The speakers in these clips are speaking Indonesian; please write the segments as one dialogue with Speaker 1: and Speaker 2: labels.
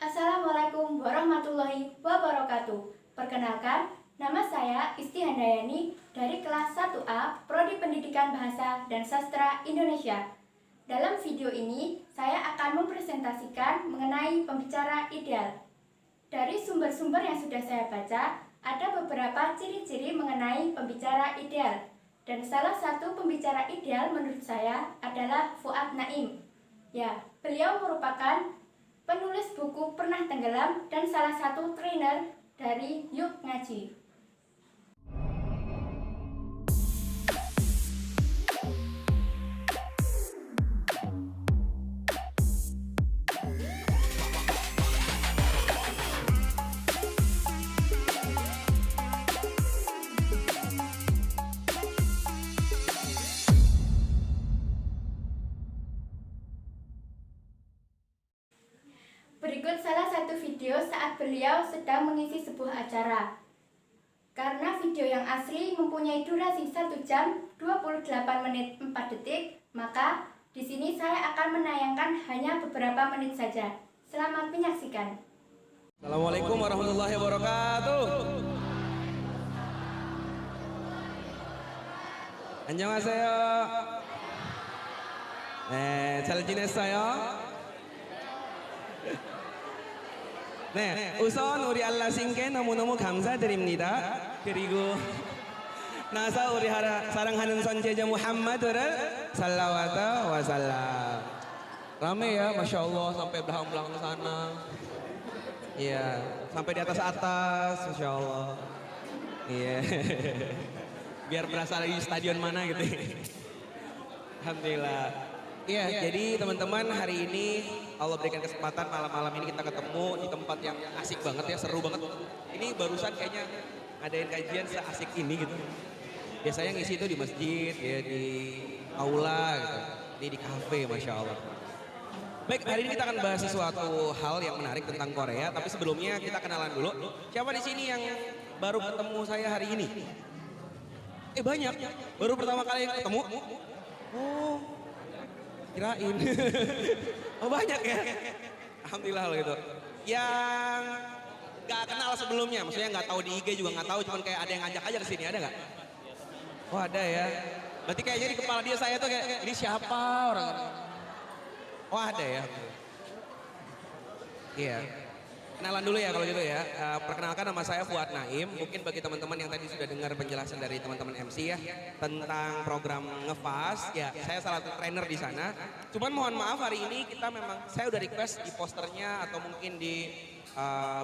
Speaker 1: Assalamualaikum warahmatullahi wabarakatuh. Perkenalkan, nama saya Isti Handayani dari kelas 1A Prodi Pendidikan Bahasa dan Sastra Indonesia. Dalam video ini, saya akan mempresentasikan mengenai pembicara ideal. Dari sumber-sumber yang sudah saya baca, ada beberapa ciri-ciri mengenai pembicara ideal. Dan salah satu pembicara ideal menurut saya adalah Fuad Naim. Ya, beliau merupakan penulis buku Pernah Tenggelam dan salah satu trainer dari Yuk Ngaji. Berikut salah satu video saat beliau sedang mengisi sebuah acara. Karena video yang asli mempunyai durasi 1 jam 28 menit 4 detik, maka di sini saya akan menayangkan hanya beberapa menit saja. Selamat menyaksikan.
Speaker 2: Assalamualaikum warahmatullahi wabarakatuh. 안녕하세요. 잘 지냈어요? 네, 우선 우리 알라신께 너무너무 감사드립니다. 그리고 나서 우리 사랑하는 선제자 무함마드를 살라와다 wasallam. Rame ya, Masya Allah, sampai belakang-belakang sana. Iya, sampai di atas-atas, Masya Allah. Iya, biar berasa lagi stadion mana gitu. Alhamdulillah. Iya, jadi teman-teman hari ini Allah berikan kesempatan malam-malam ini kita ketemu di tempat yang asik banget ya, seru banget. Ini barusan kayaknya ngadain kajian seasik ini gitu. Biasanya ngisi itu di masjid, ya di aula gitu. Ini di kafe, Masya Allah. Baik, hari ini kita akan bahas sesuatu hal yang menarik tentang Korea, tapi sebelumnya kita kenalan dulu. Siapa di sini yang baru ketemu saya hari ini? Banyak, baru pertama kali ketemu. Oh, kirain. Oh banyak ya. Alhamdulillah kalau gitu. Yang gak kenal sebelumnya, maksudnya gak tahu di IG juga gak tahu, cuman kayak ada yang ngajak aja ke sini, ada gak? Oh ada ya. Berarti kayaknya di kepala dia saya tuh kayak, ini siapa orang? Oh ada ya. Iya. Kenalan dulu ya kalau gitu ya. Perkenalkan nama saya Fuad Naim. Mungkin bagi teman-teman yang tadi sudah dengar penjelasan dari teman-teman MC ya tentang program Ngefast, ya saya salah satu trainer di sana. Cuman mohon maaf hari ini kita memang saya udah request di posternya atau mungkin di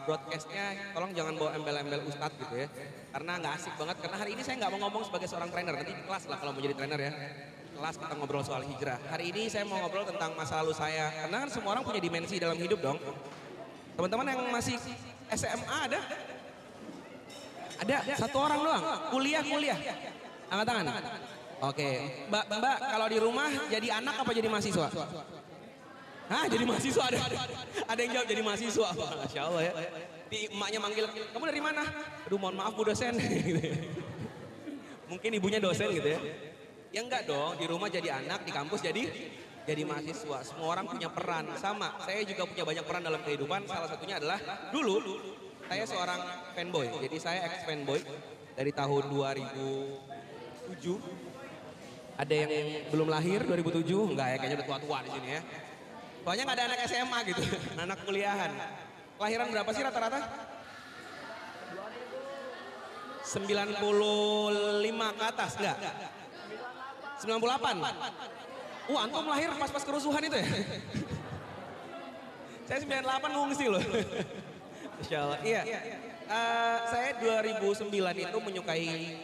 Speaker 2: broadcastnya, tolong jangan bawa embel-embel ustadz gitu ya. Karena nggak asik banget. Karena hari ini saya nggak mau ngomong sebagai seorang trainer. Nanti di kelas lah kalau mau jadi trainer ya. Kelas kita ngobrol soal hijrah. Hari ini saya mau ngobrol tentang masa lalu saya. Karena kan semua orang punya dimensi dalam hidup dong. Teman-teman yang masih SMA ada? Ada, satu orang doang. Kuliah. Angkat tangan. Oke, Mbak, kalau di rumah jadi anak apa jadi mahasiswa? Hah, jadi mahasiswa ada. Ada yang jawab jadi mahasiswa. Masya Allah ya. Di emaknya manggil, kamu dari mana? Aduh mohon maaf Bu dosen. Mungkin ibunya dosen gitu ya. Ya enggak dong, di rumah jadi anak, di kampus jadi mahasiswa. Semua orang punya peran, sama. Saya juga punya banyak peran dalam kehidupan. Salah satunya adalah dulu saya seorang fanboy. Jadi saya ex fanboy dari tahun 2007. Ada yang belum lahir 2007? Enggak ya, kayaknya udah tua-tua di sini ya. Soalnya nggak ada anak SMA gitu, anak kuliahan. Kelahiran berapa sih rata-rata? 95 ke atas, enggak? 98? Antum lahir pas-pas kerusuhan itu ya? Saya 98 ngungsi loh. Insya Allah. Iya. Saya 2009 itu menyukai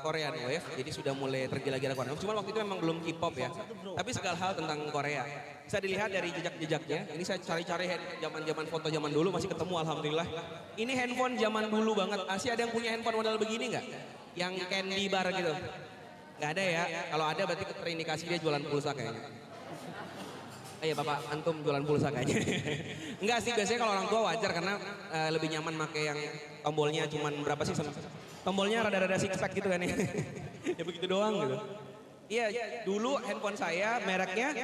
Speaker 2: Korean Wave, jadi sudah mulai tergila-gila Korean Wave. Cuma waktu itu memang belum K-pop ya. Tapi segala hal tentang Korea. Bisa dilihat dari jejak-jejaknya. Ini saya cari-cari zaman foto zaman dulu masih ketemu alhamdulillah. Ini handphone zaman dulu banget. Masih ada yang punya handphone model begini nggak? Yang candy bar gitu. Nggak ada ya. Kalau ada berarti terindikasi dia jualan pulsa kayaknya. Iya Bapak, antum jualan pulsa kayaknya. Enggak sih, biasanya kalau orang tua wajar karena lebih nyaman pakai yang tombolnya cuman berapa sih? Tombolnya rada-rada six-pack gitu kan ya. Ya begitu doang gitu. Iya, dulu handphone saya mereknya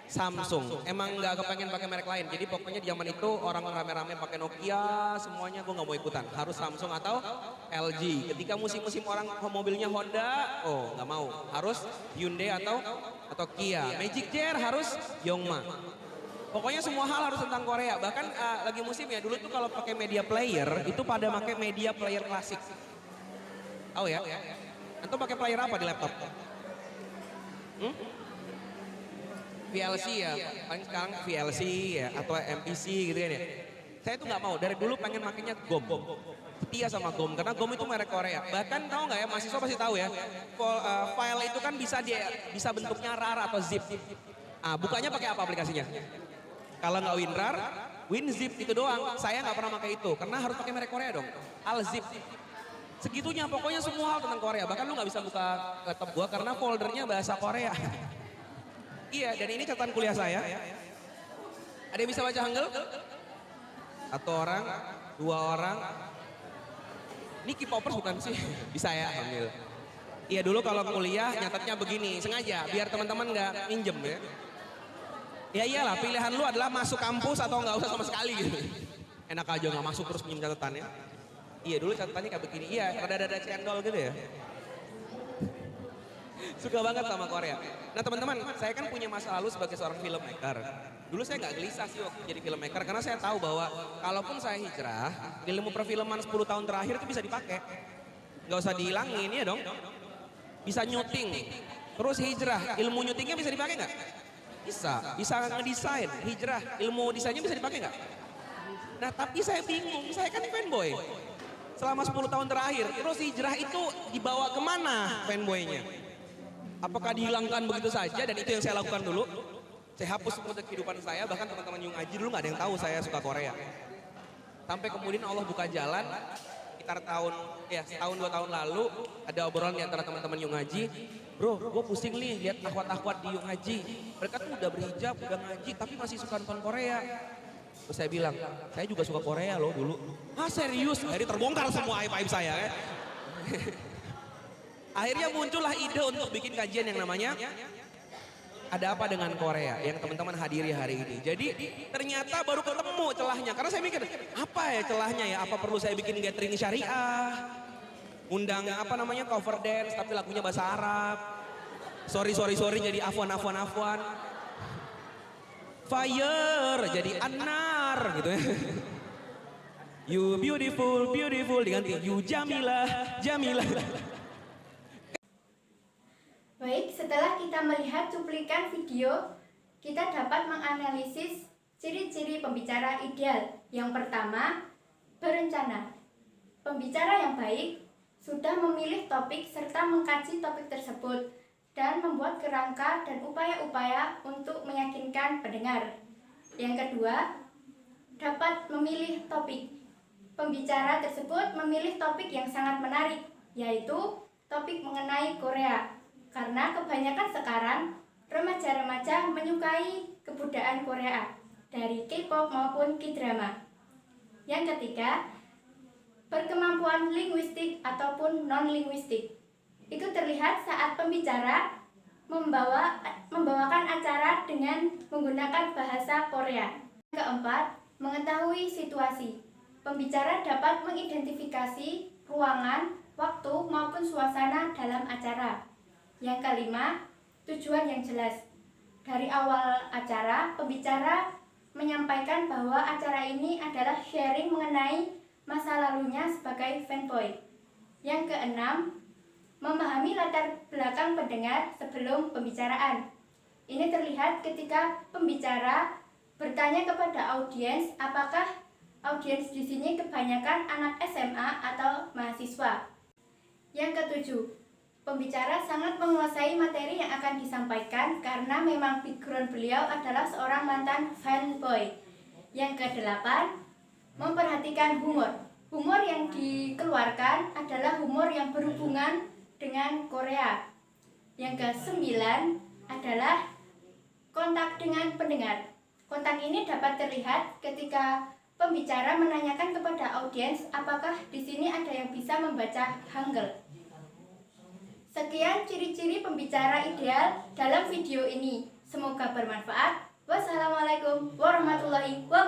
Speaker 2: Samsung. Emang nggak kepengen pakai merek lain. Jadi pokoknya di zaman itu orang rame-rame pakai Nokia, semuanya gue nggak mau ikutan. Harus Samsung atau LG. Ketika musim-musim orang mobilnya Honda, oh nggak mau. Harus Hyundai atau Kia. Magic Jar harus Yongma. Pokoknya semua hal harus tentang Korea. Bahkan lagi musim ya, dulu tuh kalau pakai media player itu pada pakai media player klasik. Oh ya? Antum pakai player apa di laptop? VLC ya, paling sekarang VLC ya atau MPC gitu kan ya. Saya tuh nggak mau, dari dulu pengen makainya GOM. Setia sama GOM, karena GOM itu merek Korea. Bahkan tahu nggak ya, mahasiswa pasti tahu ya, file itu kan bisa bentuknya RAR atau zip. Bukanya pakai apa aplikasinya? Kalau nggak WinRAR, WinZip itu doang. Saya nggak pernah pakai itu, karena harus pakai merek Korea dong. Alzip. Segitunya, pokoknya semua hal tentang Korea. Bahkan lu nggak bisa buka laptop gua karena foldernya bahasa Korea. Iya, dan ini catatan kuliah saya. Ada yang bisa baca Hangul? Satu orang, dua orang. Ini K-popers bukan sih? Bisa ya, Alhamdulillah. Iya, dulu kalau kuliah nyatetnya begini, sengaja biar teman-teman nggak minjem ya. Ya iyalah, pilihan lu adalah masuk kampus atau nggak usah sama sekali gitu. Enak aja nggak masuk terus pinjam catatannya. Iya, dulu catatannya kayak begini. Iya, rada-rada cendol gitu ya. Suka banget sama Korea. Nah teman-teman, saya kan punya masa lalu sebagai seorang filmmaker. Dulu saya nggak gelisah sih waktu jadi filmmaker karena saya tahu bahwa kalaupun saya hijrah, ilmu perfilman 10 tahun terakhir itu bisa dipakai. Nggak usah dihilangin ya dong. Bisa nyuting, terus hijrah, ilmu nyutingnya bisa dipakai nggak? Bisa ngedesain, hijrah, ilmu desainnya bisa dipakai nggak? Nah tapi saya bingung, saya kan fanboy. Selama 10 tahun terakhir, terus hijrah itu dibawa kemana fanboynya? Apakah dihilangkan begitu saja, dan itu yang saya lakukan dulu. Saya hapus semua dari kehidupan saya, bahkan teman-teman Yung Aji dulu nggak ada yang tahu saya suka Korea. Sampai kemudian Allah buka jalan, sekitar setahun 2 tahun lalu, ada obrolan di antara teman-teman Yung Aji. Bro, gue pusing nih lihat akhwat-akhwat di Yung Aji. Mereka tuh udah berhijab, udah ngaji, tapi masih suka nonton Korea. Terus saya bilang, saya juga suka Korea loh dulu. Serius? Akhirnya terbongkar semua aib-aib saya ya. Akhirnya muncullah ide untuk bikin kajian yang namanya Ada Apa Dengan Korea yang teman-teman hadiri hari ini. Jadi ternyata baru ketemu celahnya. Karena saya mikir, apa ya celahnya ya? Apa perlu saya bikin gathering syariah? Undang cover dance tapi lagunya bahasa Arab. Sorry jadi afwan. Fire jadi anar gitu ya. You beautiful diganti you Jamilah.
Speaker 1: Baik, setelah kita melihat cuplikan video, kita dapat menganalisis ciri-ciri pembicara ideal. Yang pertama, berencana. Pembicara yang baik sudah memilih topik serta mengkaji topik tersebut dan membuat kerangka dan upaya-upaya untuk meyakinkan pendengar. Yang kedua, dapat memilih topik. Pembicara tersebut memilih topik yang sangat menarik, yaitu topik mengenai Korea. Karena kebanyakan sekarang remaja-remaja menyukai kebudayaan Korea, dari K-pop maupun K-drama. Yang ketiga, berkemampuan linguistik ataupun non-linguistik. Itu terlihat saat pembicara membawakan acara dengan menggunakan bahasa Korea. Yang keempat, mengetahui situasi. Pembicara dapat mengidentifikasi ruangan, waktu maupun suasana dalam acara. Yang kelima, tujuan yang jelas. Dari awal acara, pembicara menyampaikan bahwa acara ini adalah sharing mengenai masa lalunya sebagai fanboy. Yang keenam, memahami latar belakang pendengar sebelum pembicaraan. Ini terlihat ketika pembicara bertanya kepada audiens apakah audiens di sini kebanyakan anak SMA atau mahasiswa. Yang ketujuh, pembicara sangat menguasai materi yang akan disampaikan karena memang background beliau adalah seorang mantan fanboy. Yang kedelapan, memperhatikan humor. Humor yang dikeluarkan adalah humor yang berhubungan dengan Korea. Yang kesembilan adalah kontak dengan pendengar. Kontak ini dapat terlihat ketika pembicara menanyakan kepada audiens apakah di sini ada yang bisa membaca Hangul. Sekian ciri-ciri pembicara ideal dalam video ini. Semoga bermanfaat. Wassalamualaikum warahmatullahi wabarakatuh.